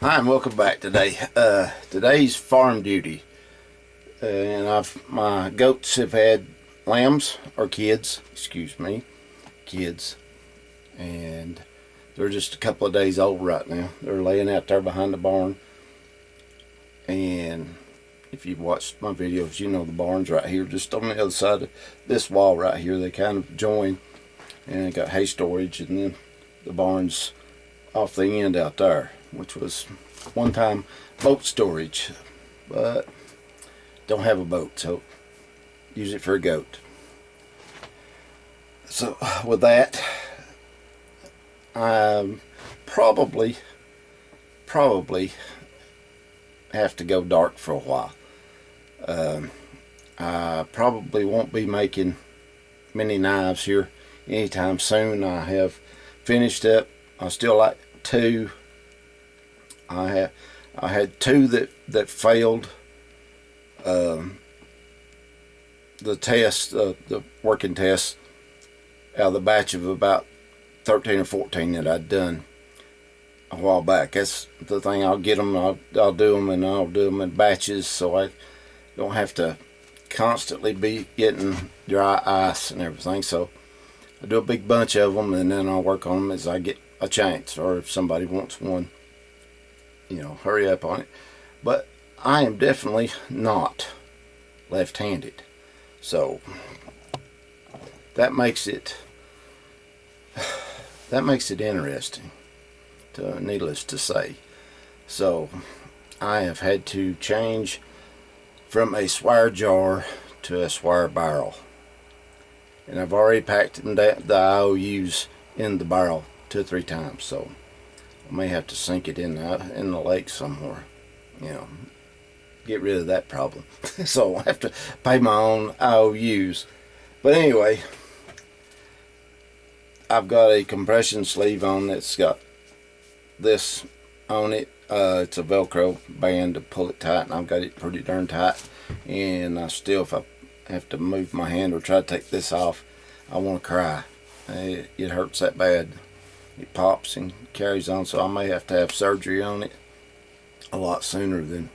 Hi, and welcome back today. Today's farm duty, and my goats have had lambs or kids, excuse me, kids, and they're just a couple of days old right now. They're laying out there behind the barn, and if you've watched my videos, you know the barn's right here, just on the other side of this wall right here. They kind of join, and it got hay storage, and then the barn's off the end out there, which was one time boat storage, but don't have a boat, so use it for a goat. So with that, I probably have to go dark for a while. I probably won't be making many knives here anytime soon. I have finished up. I still like two. I had two that failed the test, the working test, out of the batch of about 13 or 14 that I'd done a while back. That's the thing. I'll get them. I'll do them, and I'll do them in batches, so I don't have to constantly be getting dry ice and everything. So I do a big bunch of them, and then I'll work on them as I get a chance, or if somebody wants one, hurry up on it. But I am definitely not left-handed, so that makes it interesting, needless to say. So I have had to change from a swire jar to a swire barrel, and I've already packed the IOUs in the barrel 2 or 3 times, so I may have to sink it in the lake somewhere, get rid of that problem. So I have to pay my own IOUs. But anyway, I've got a compression sleeve on that's got this on it. It's a Velcro band to pull it tight, and I've got it pretty darn tight. And if I have to move my hand or try to take this off, I want to cry. It hurts that bad. It pops and carries on, so I may have to have surgery on it a lot sooner than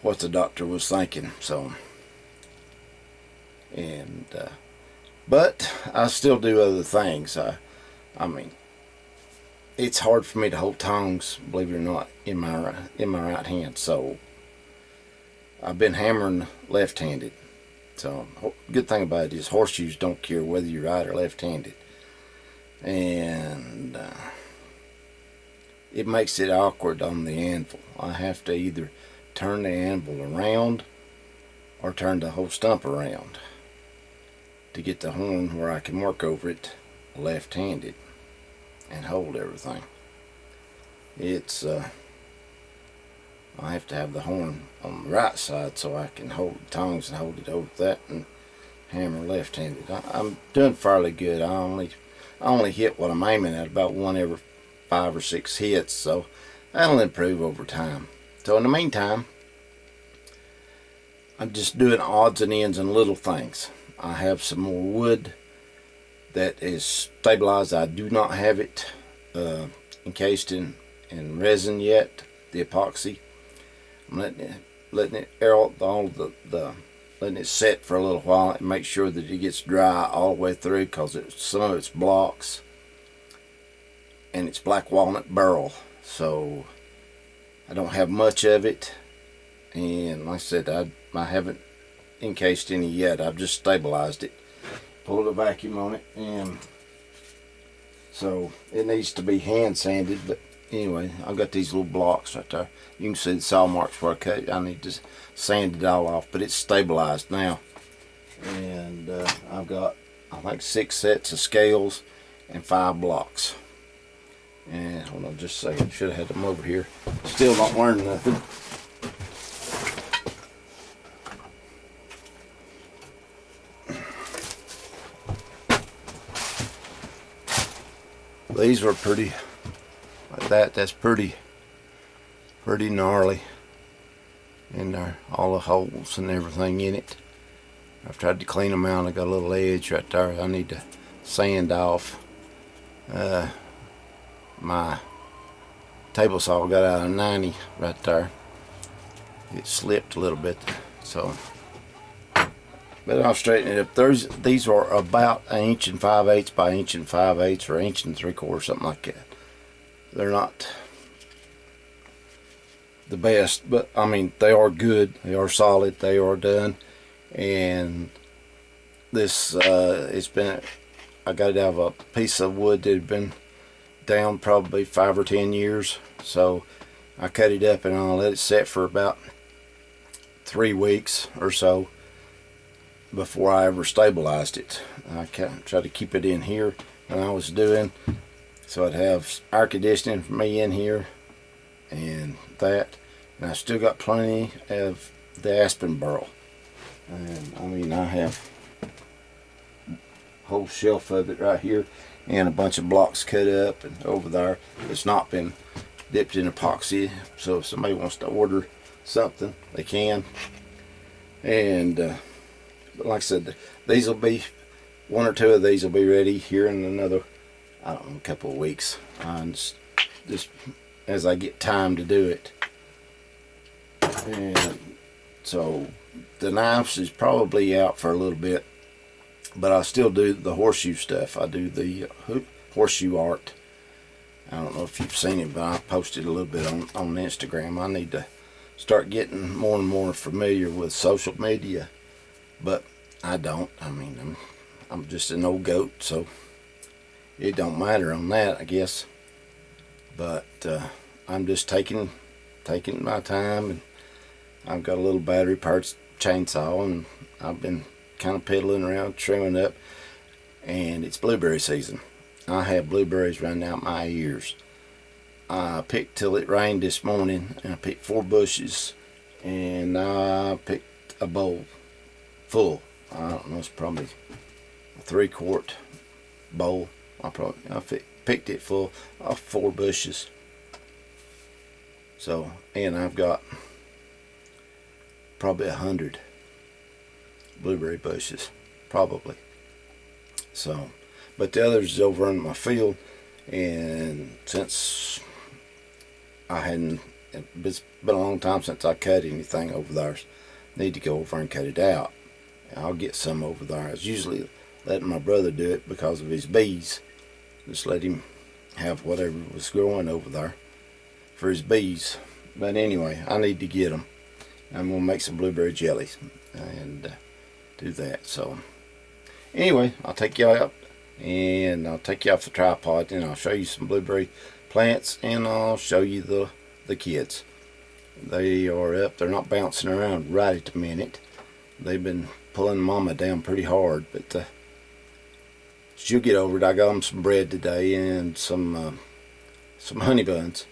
what the doctor was thinking. So, but I still do other things. I mean, it's hard for me to hold tongs, believe it or not, in my right hand. So I've been hammering left-handed. So good thing about it is horseshoes don't care whether you're right or left-handed. And it makes it awkward on the anvil. I have to either turn the anvil around or turn the whole stump around to get the horn where I can work over it left-handed and hold everything. It's I have to have the horn on the right side so I can hold the tongs and hold it over that and hammer left-handed. I'm doing fairly good. I only hit what I'm aiming at, about 1 every 5 or 6 hits, so that'll improve over time. So in the meantime, I'm just doing odds and ends and little things. I have some more wood that is stabilized. I do not have it encased in resin yet, the epoxy. I'm letting it air out letting it set for a little while and make sure that it gets dry all the way through, because some of it's blocks and it's black walnut burl, so I don't have much of it. And like I said, I haven't encased any yet. I've just stabilized it, pulled a vacuum on it, and so it needs to be hand sanded. But anyway, I've got these little blocks right there. You can see the saw marks where I cut. I need to sand it all off, but it's stabilized now. And I've got, I think, 6 sets of scales and 5 blocks. And hold on just a second, should have had them over here. Still not learning nothing. These were pretty, like that's pretty gnarly. And there, all the holes and everything in it. I've tried to clean them out. I got a little edge right there I need to sand off. My table saw got out of 90 right there. It slipped a little bit, so. But I'll straighten it up. These are about 1 5/8 inches by 1 5/8 inches or 1 3/4, something like that. They're not the best, but I mean, they are good. They are solid. They are done. And this, I got it out of a piece of wood that had been down probably 5 or 10 years. So I cut it up and I'll let it set for about 3 weeks or so before I ever stabilized it. I tried to keep it in here when I was doing, so I'd have air conditioning for me in here and that. And I still got plenty of the aspen burl. And I mean, I have a whole shelf of it right here and a bunch of blocks cut up and over there. It's not been dipped in epoxy, so if somebody wants to order something, they can. And like I said, these will be, 1 or 2 of these will be ready here in another, I don't know, a couple of weeks. Just as I get time to do it. And so the knives is probably out for a little bit, but I still do the horseshoe stuff. I do the horseshoe art. I don't know if you've seen it, but I posted a little bit on Instagram. I need to start getting more and more familiar with social media, but I don't. I mean, I'm just an old goat, so it don't matter on that, I guess. But I'm just taking my time, and I've got a little battery powered chainsaw, and I've been kind of pedaling around, trimming up, and it's blueberry season. I have blueberries running out my ears. I picked till it rained this morning, and I picked 4 bushes, and I picked a bowl full. I don't know, it's probably a 3-quart bowl. I picked it full of 4 bushes. So, and I've got probably 100 blueberry bushes, probably. So, but the others is over in my field, and since it's been a long time since I cut anything over there, need to go over and cut it out. I'll get some over there. I was usually letting my brother do it because of his bees. Just let him have whatever was growing over there for his bees. But anyway, I need to get them. I'm gonna make some blueberry jellies and do that. So anyway, I'll take you out, and I'll take you off the tripod, and I'll show you some blueberry plants, and I'll show you the kids. They are up. They're not bouncing around right at the minute. They've been pulling mama down pretty hard, but she'll get over it. I got them some bread today and some honey buns,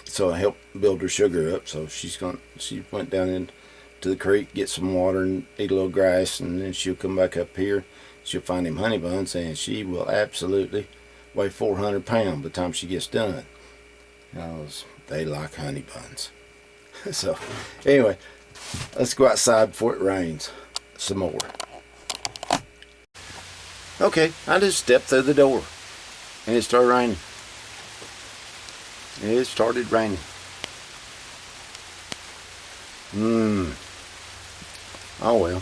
so I helped build her sugar up. So she went down into the creek, get some water and eat a little grass, and then she'll come back up here. She'll find them honey buns, and she will absolutely weigh 400 pounds by the time she gets done, because they like honey buns. So anyway, let's go outside before it rains some more. Okay, I just stepped through the door and it started raining. It started raining. Oh well,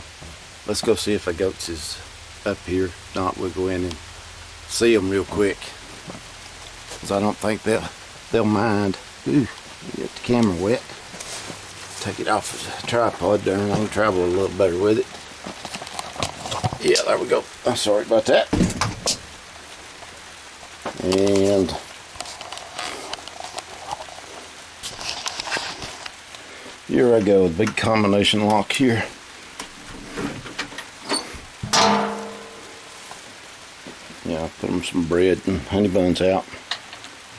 let's go see if the goats is up here. If not, we'll go in and see them real quick, because I don't think they'll mind. Ooh, get the camera wet. Take it off the tripod there, and I can travel a little better with it. Yeah, there we go. I'm sorry about that. And here I go, the big combination lock here. Yeah, I put them some bread and honey buns out.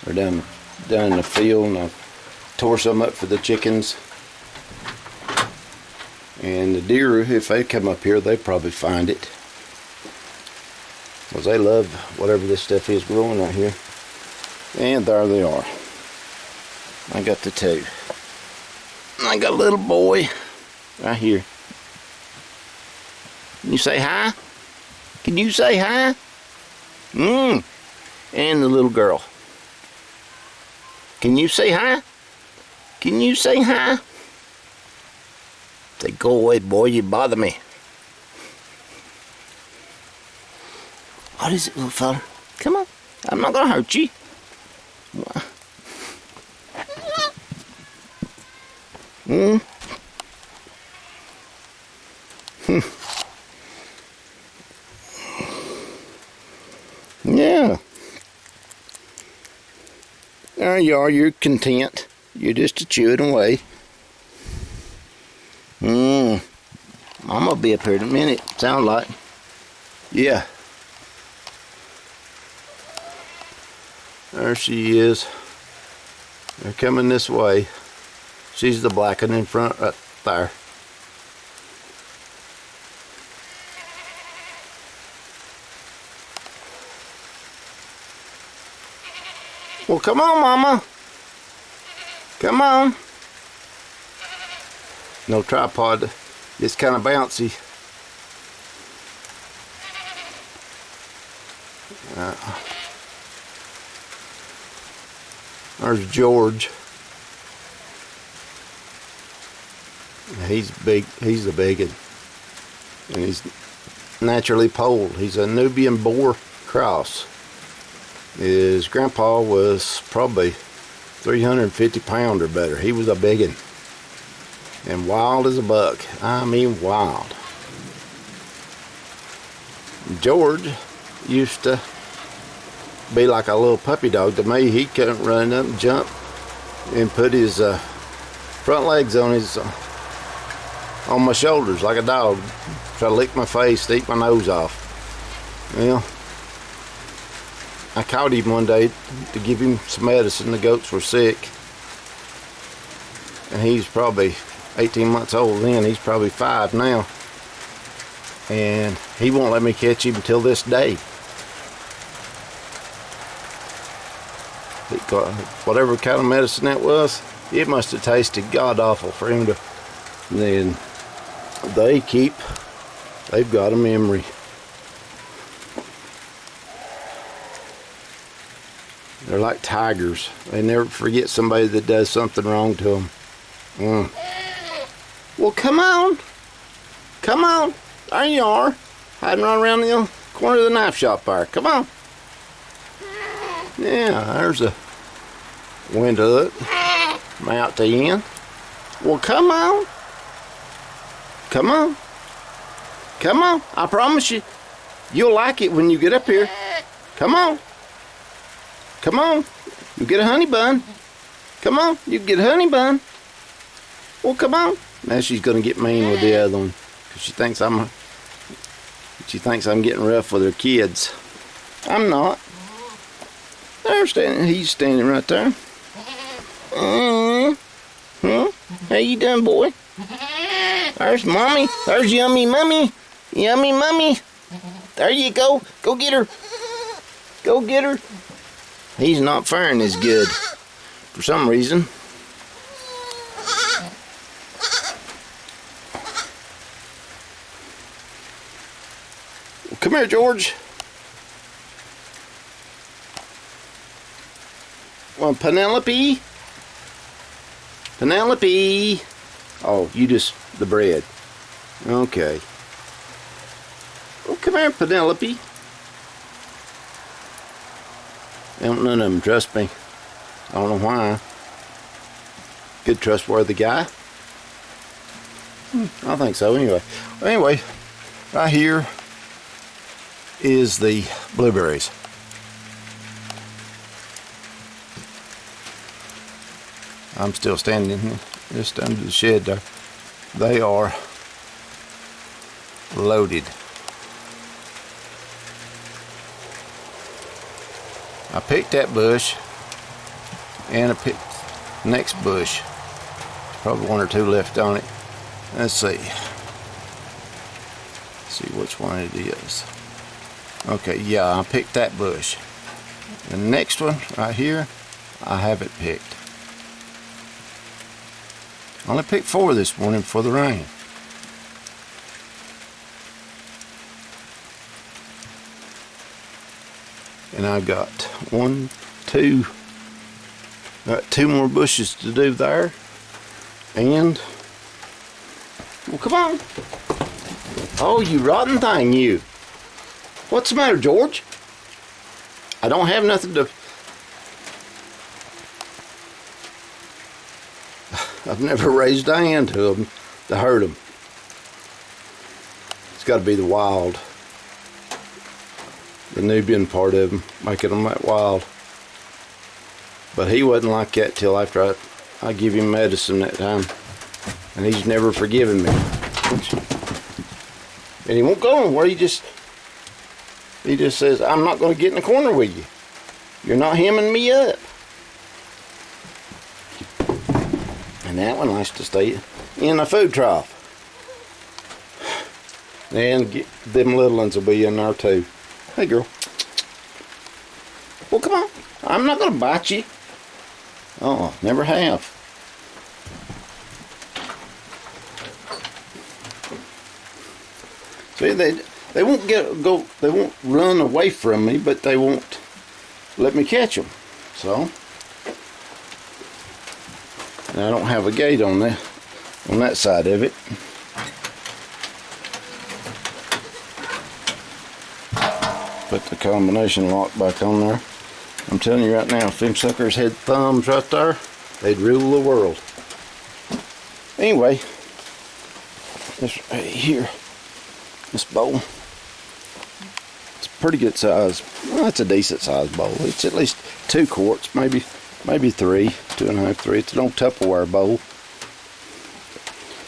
They're down in the field, and I tore some up for the chickens. And the deer, if they come up here, they probably find it, because they love whatever this stuff is growing right here. And there they are. I got the 2. I got a little boy right here. Can you say hi? Can you say hi? And the little girl. Can you say hi? Can you say hi? Say, go away, boy, you bother me. What is it, little fella? Come on. I'm not gonna hurt you. Mm. Yeah. There you are, you're content. You're just a chewing away. I'm gonna be up here in a minute, sound like. Yeah. There she is. They're coming this way. She's the black one in front right there. Well, come on, Mama. Come on. No tripod. It's kind of bouncy. There's George. He's big. He's the big one. And he's naturally polled. He's a Nubian boar cross. His grandpa was probably 350 pounds or better. He was a big one. And wild as a buck. I mean wild. George used to be like a little puppy dog to me. He couldn't run up and jump and put his front legs on my shoulders like a dog. Try to lick my face, to eat my nose off. Well, I caught him one day to give him some medicine. The goats were sick. And he's probably 18 months old then. He's probably 5 now. And he won't let me catch him until this day. Whatever kind of medicine that was, it must have tasted god awful for him to. And then they've got a memory. They're like tigers. They never forget somebody that does something wrong to them. Well, come on. Come on. There you are. Hiding right around the corner of the knife shop there. Come on. Yeah, there's a window I'm out to in. Well, come on. Come on. Come on. I promise you, you'll like it when you get up here. Come on. Come on. You get a honey bun. Come on. You get a honey bun. Well, come on. Now she's going to get mean with the other one because she thinks I'm getting rough with her kids. I'm not. He's standing right there. How you doing, boy? There's mommy. There's yummy mummy. Yummy mummy. There you go. Go get her. Go get her. He's not faring as good for some reason. Well, come here, George. Well, Penelope. Penelope. Oh, you just the bread. Okay. Well, come here, Penelope. Don't none of them trust me. I don't know why. Good, trustworthy guy. I think so anyway. Anyway, right here is the blueberries. I'm still standing here, just under the shed there. They are loaded. I picked that bush and I picked the next bush. There's probably 1 or 2 left on it. Let's see. See which one it is. Okay, yeah, I picked that bush. The next one right here, I haven't picked. I only picked 4 this morning for the rain. And I've got 1, 2, Got 2 more bushes to do there. And, well, come on. Oh, you rotten thing, you. What's the matter, George? I don't have nothing to... I've never raised a hand to them to hurt them. It's got to be the wild. The Nubian part of them, making them that wild. But he wasn't like that till after I give him medicine that time. And he's never forgiven me. And he won't go anywhere. He just says, I'm not going to get in the corner with you. You're not hemming me up. And that one likes to stay in a food trough. And them little ones will be in there too. Hey, girl. Well, come on. I'm not going to bite you. Oh, never have. See, they won't they won't run away from me, but they won't let me catch them. So, and I don't have a gate on that side of it. Put the combination lock back on there. I'm telling you right now, if them suckers had thumbs right there, they'd rule the world. Anyway, this right here, this bowl, it's a pretty good size. Well, it's a decent size bowl. It's at least 2 quarts, maybe 3, 2.5, 3. It's an old Tupperware bowl.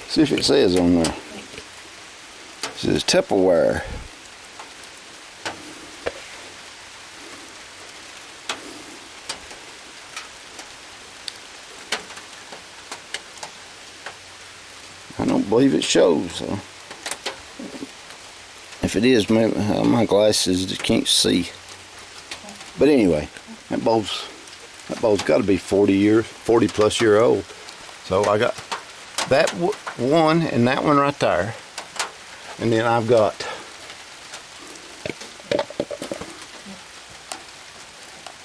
See if it says on there. It says Tupperware. I don't believe it shows, so if it is, my glasses just can't see. But anyway, that bowl's got to be 40 plus year old. So I got that one and that one right there, and then I've got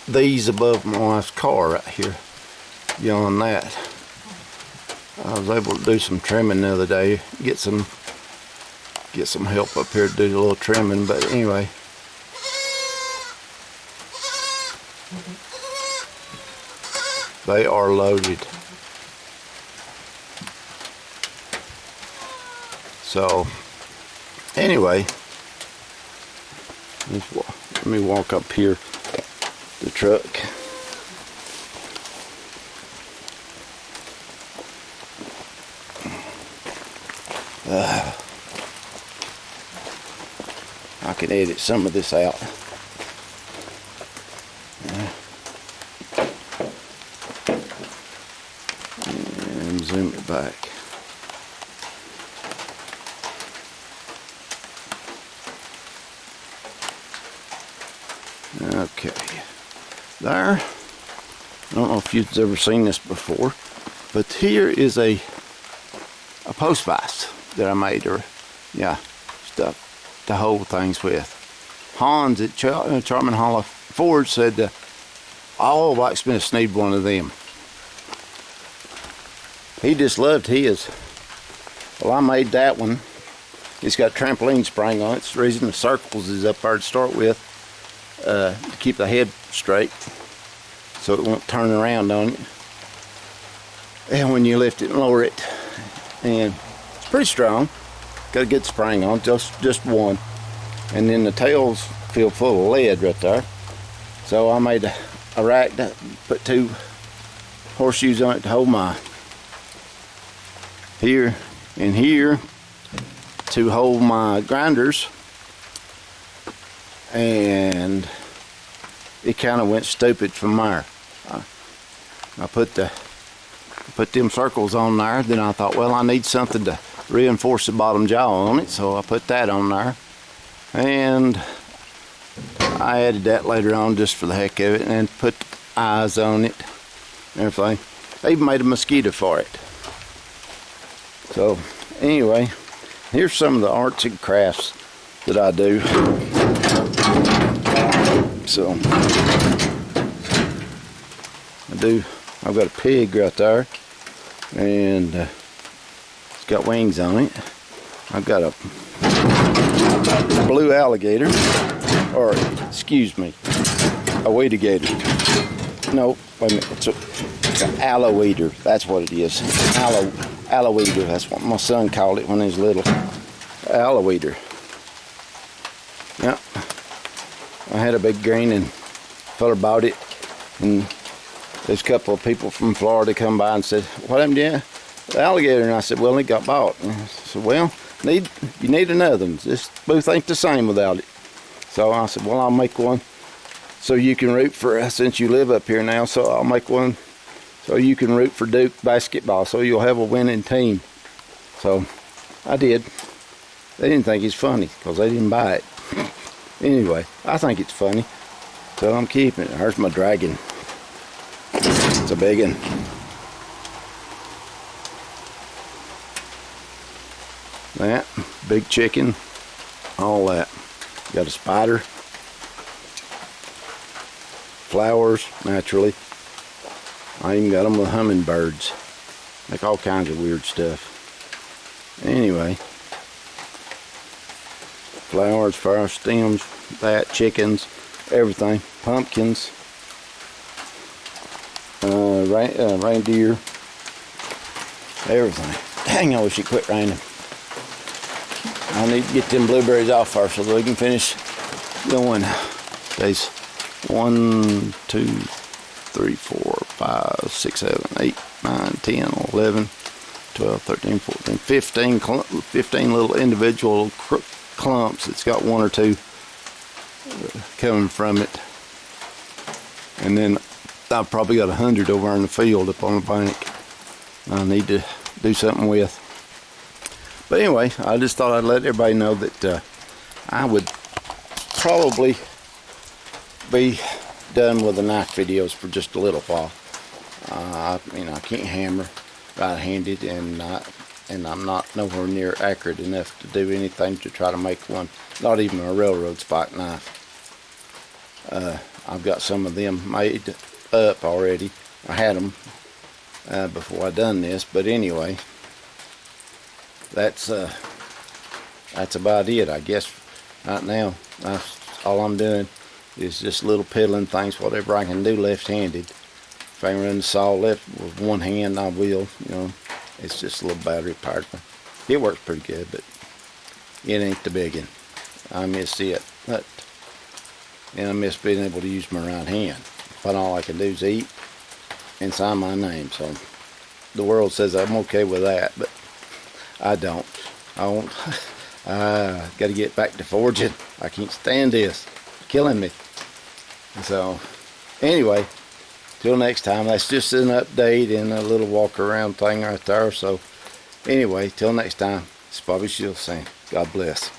these above my wife's car right here beyond that. I was able to do some trimming the other day, get some help up here to do a little trimming, but anyway. They are loaded. So, anyway, let me walk up here the truck. I can edit some of this out. And zoom it back. Okay. There. I don't know if you've ever seen this before, but here is a post vise that I made, or stuff to hold things with. Hans at Charmin Hollow Ford said, all blacksmiths need one of them. He just loved his. Well, I made that one. It's got trampoline spring on it. It's the reason the circles is up there to start with, to keep the head straight so it won't turn around on you. And when you lift it and lower it, and it's pretty strong. Got a good spring on, just one. And then the tails feel full of lead right there. So I made a rack that put 2 horseshoes on it to hold my here and here to hold my grinders. And it kind of went stupid from there. I put them circles on there. Then I thought, well, I need something to reinforce the bottom jaw on it, so I put that on there. And I added that later on just for the heck of it, and put eyes on it and everything. I even made a mosquito for it. So anyway, here's some of the arts and crafts that I do. So I do I've got a pig right there, and it's got wings on it. I've got a blue alligator, or excuse me, a wadagator. No, wait a minute, it's an aloe-eater. That's what it is. Aloe-eater. That's what my son called it when he was little. Aloe-eater. Yep. I had a big green and fella bought it, and there's a couple of people from Florida come by and said, "What happened to the alligator?" And I said, "Well, it got bought." And I said, "Well, you need another one. This booth ain't the same without it." So I said, "Well, I'll make one so you can root for, since you live up here now, so I'll make one so you can root for Duke basketball, so you'll have a winning team." So I did. They didn't think it's funny because they didn't buy it. Anyway, I think it's funny, so I'm keeping it. There's my dragon. It's a big one. That, big chicken, all that. Got a spider, flowers, naturally. I even got them with hummingbirds. Like all kinds of weird stuff. Anyway, flowers, fire stems, that, chickens, everything, pumpkins, reindeer, everything. Dang, I wish it quit raining. I need to get them blueberries off first so that we can finish going. There's 1, 2, 3, 4, 5, 6, 7, 8, 9, 10, 11, 12, 13, 14, 15 little individual clumps. It's got 1 or 2 coming from it. And then I've probably got 100 over in the field up on the bank I need to do something with. But anyway, I just thought I'd let everybody know that I would probably be done with the knife videos for just a little while. I can't hammer right-handed, and I'm not nowhere near accurate enough to do anything to try to make one, not even a railroad spike knife. I've got some of them made up already. I had them before I done this, but anyway, that's about it, I guess. Right now, that's all I'm doing is just little piddling things, whatever I can do left-handed. If I can run the saw left with one hand, I will. It's just a little battery powered one. It works pretty good, but it ain't the big one. I miss it, and I miss being able to use my right hand. But all I can do is eat and sign my name. So the world says I'm okay with that, but I don't. I won't. I got to get back to forging. I can't stand this. It's killing me. So anyway, till next time. That's just an update and a little walk around thing right there. So anyway, till next time, it's Bobby Shields saying, God bless.